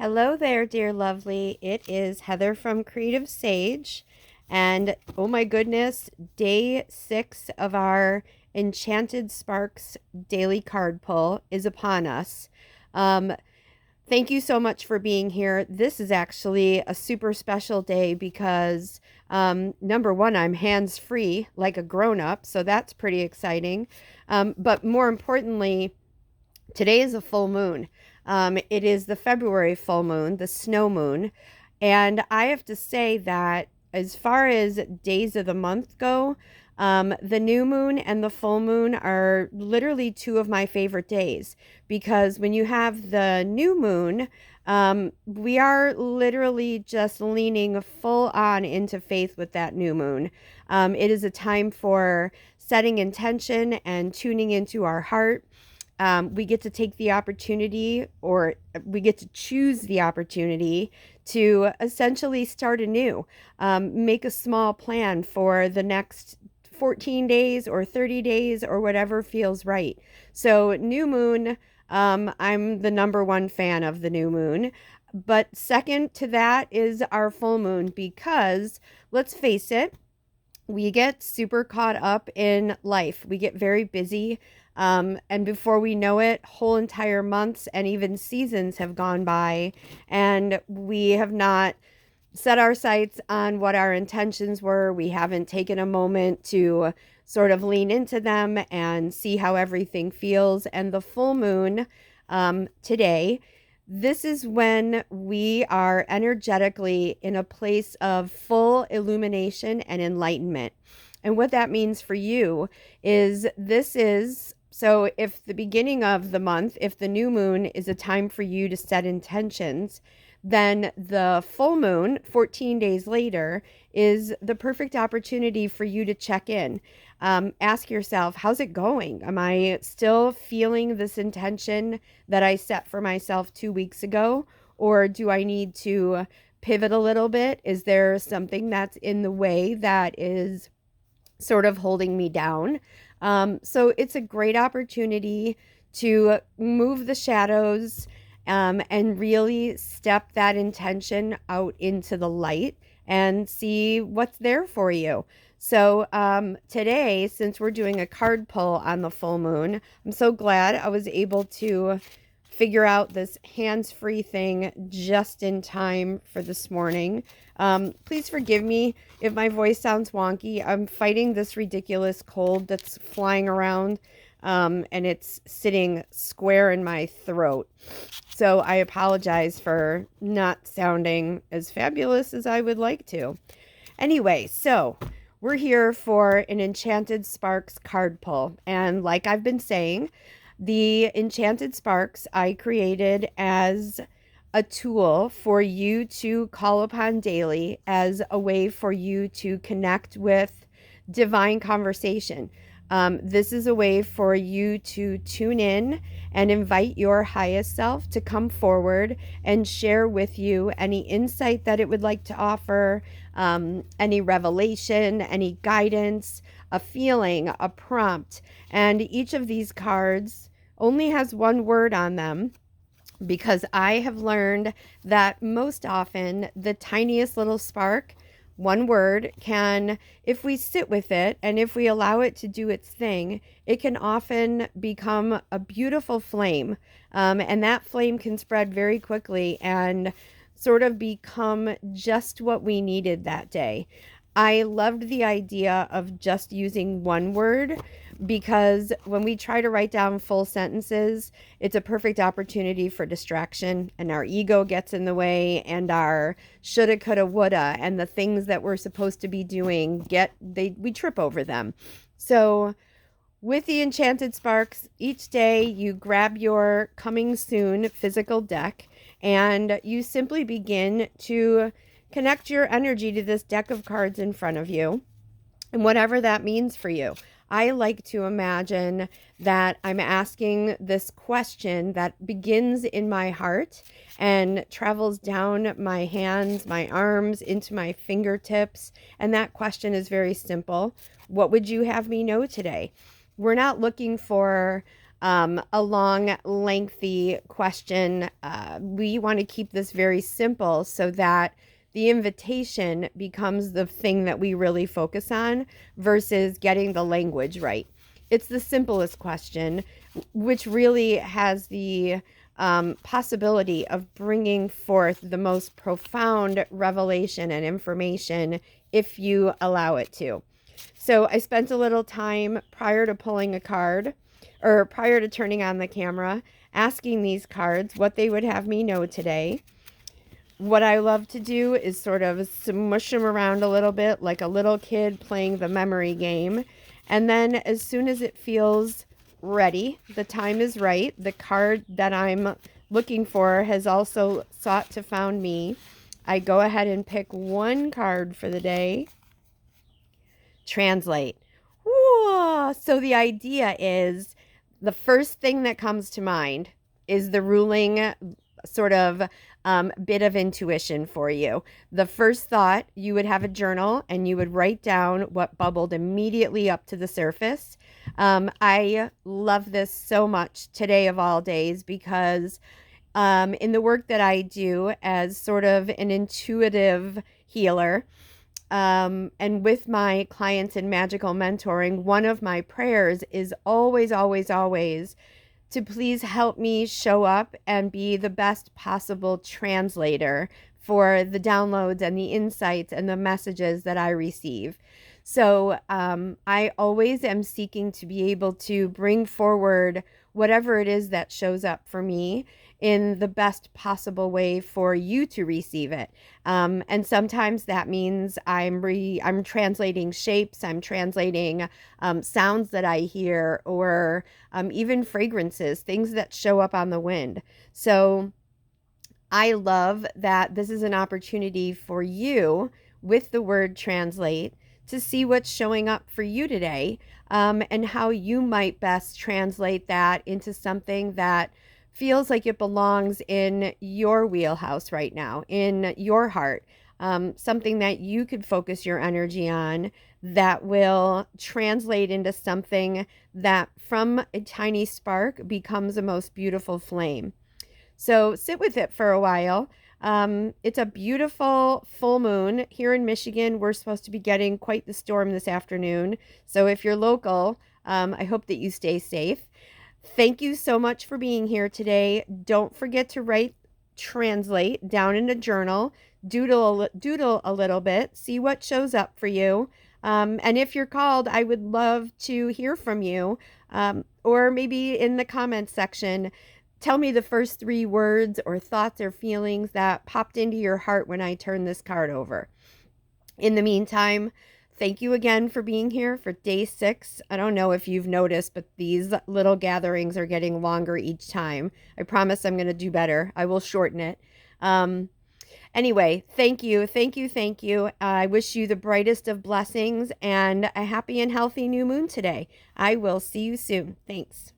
Hello there, dear lovely. It is Heather from Creative Sage. And oh my goodness, day 6 of our Enchanted Sparks daily card pull is upon us. Um, Thank you so much for being here. This is actually a super special day because number one, I'm hands free like a grown up. So that's pretty exciting. But more importantly, today is a full moon. It is the February full moon, the snow moon. And I have to say that as far as days of the month go, the new moon and the full moon are literally two of my favorite days because when you have the new moon, we are literally just leaning full on into faith with that new moon. It is a time for setting intention and tuning into our heart. We get to take the opportunity, or we get to choose the opportunity to essentially start anew, make a small plan for the next 14 days or 30 days or whatever feels right. So, new moon, I'm the number one fan of the new moon. But second to that is our full moon because let's face it, we get super caught up in life. We get very busy. And before we know it, whole entire months and even seasons have gone by, and we have not set our sights on what our intentions were. We haven't taken a moment to sort of lean into them and see how everything feels. And the full moon today, this is when we are energetically in a place of full illumination and enlightenment. And what that means for you is so if the beginning of the month, if the new moon is a time for you to set intentions, then the full moon, 14 days later, is the perfect opportunity for you to check in. Ask yourself, how's it going? Am I still feeling this intention that I set for myself 2 weeks ago? Or do I need to pivot a little bit? Is there something that's in the way that is sort of holding me down? So it's a great opportunity to move the shadows and really step that intention out into the light and see what's there for you. So today, since we're doing a card pull on the full moon, I'm so glad I was able to figure out this hands-free thing just in time for this morning. Please forgive me if my voice sounds wonky. I'm fighting this ridiculous cold that's flying around, and it's sitting square in my throat. So I apologize for not sounding as fabulous as I would like to. Anyway, so we're here for an Enchanted Sparks card pull. And like I've been saying, the Enchanted Sparks I created as a tool for you to call upon daily as a way for you to connect with divine conversation. This is a way for you to tune in and invite your highest self to come forward and share with you any insight that it would like to offer, any revelation, any guidance, a feeling, a prompt. And each of these cards only has one word on them, because I have learned that most often the tiniest little spark, one word, can, if we sit with it and if we allow it to do its thing, it can often become a beautiful flame. And that flame can spread very quickly and sort of become just what we needed that day. I loved the idea of just using one word because when we try to write down full sentences, it's a perfect opportunity for distraction, and our ego gets in the way, and our shoulda, coulda, woulda, and the things that we're supposed to be doing we trip over them. So with the Enchanted Sparks, each day you grab your coming soon physical deck and you simply begin to connect your energy to this deck of cards in front of you, and whatever that means for you. I like to imagine that I'm asking this question that begins in my heart and travels down my hands, my arms, into my fingertips. And that question is very simple. What would you have me know today? We're not looking for a long, lengthy question. We want to keep this very simple so that the invitation becomes the thing that we really focus on versus getting the language right. It's the simplest question, which really has the possibility of bringing forth the most profound revelation and information if you allow it to. So I spent a little time prior to pulling a card or prior to turning on the camera asking these cards what they would have me know today. What I love to do is sort of smush them around a little bit like a little kid playing the memory game. And then as soon as it feels ready, the time is right, the card that I'm looking for has also sought to found me. I go ahead and pick one card for the day. Translate. Ooh, so the idea is the first thing that comes to mind is the ruling sort of bit of intuition for you. The first thought, you would have a journal and you would write down what bubbled immediately up to the surface. I love this so much today of all days because in the work that I do as sort of an intuitive healer, and with my clients in magical mentoring, one of my prayers is always, always, always to please help me show up and be the best possible translator for the downloads and the insights and the messages that I receive. So I always am seeking to be able to bring forward whatever it is that shows up for me in the best possible way for you to receive it. And sometimes that means I'm translating shapes, I'm translating sounds that I hear, or even fragrances, things that show up on the wind. So I love that this is an opportunity for you with the word translate to see what's showing up for you today, and how you might best translate that into something that feels like it belongs in your wheelhouse right now, in your heart, something that you could focus your energy on that will translate into something that from a tiny spark becomes a most beautiful flame. So sit with it for a while. It's a beautiful full moon here in Michigan. We're supposed to be getting quite the storm this afternoon. So if you're local, I hope that you stay safe. Thank you so much for being here today. Don't forget to write translate down in a journal, doodle a little bit, see what shows up for you. And if you're called, I would love to hear from you, or maybe in the comments section. Tell me the first 3 words or thoughts or feelings that popped into your heart when I turned this card over. In the meantime, thank you again for being here for day 6. I don't know if you've noticed, but these little gatherings are getting longer each time. I promise I'm going to do better. I will shorten it. Anyway, thank you. Thank you. Thank you. I wish you the brightest of blessings and a happy and healthy new moon today. I will see you soon. Thanks.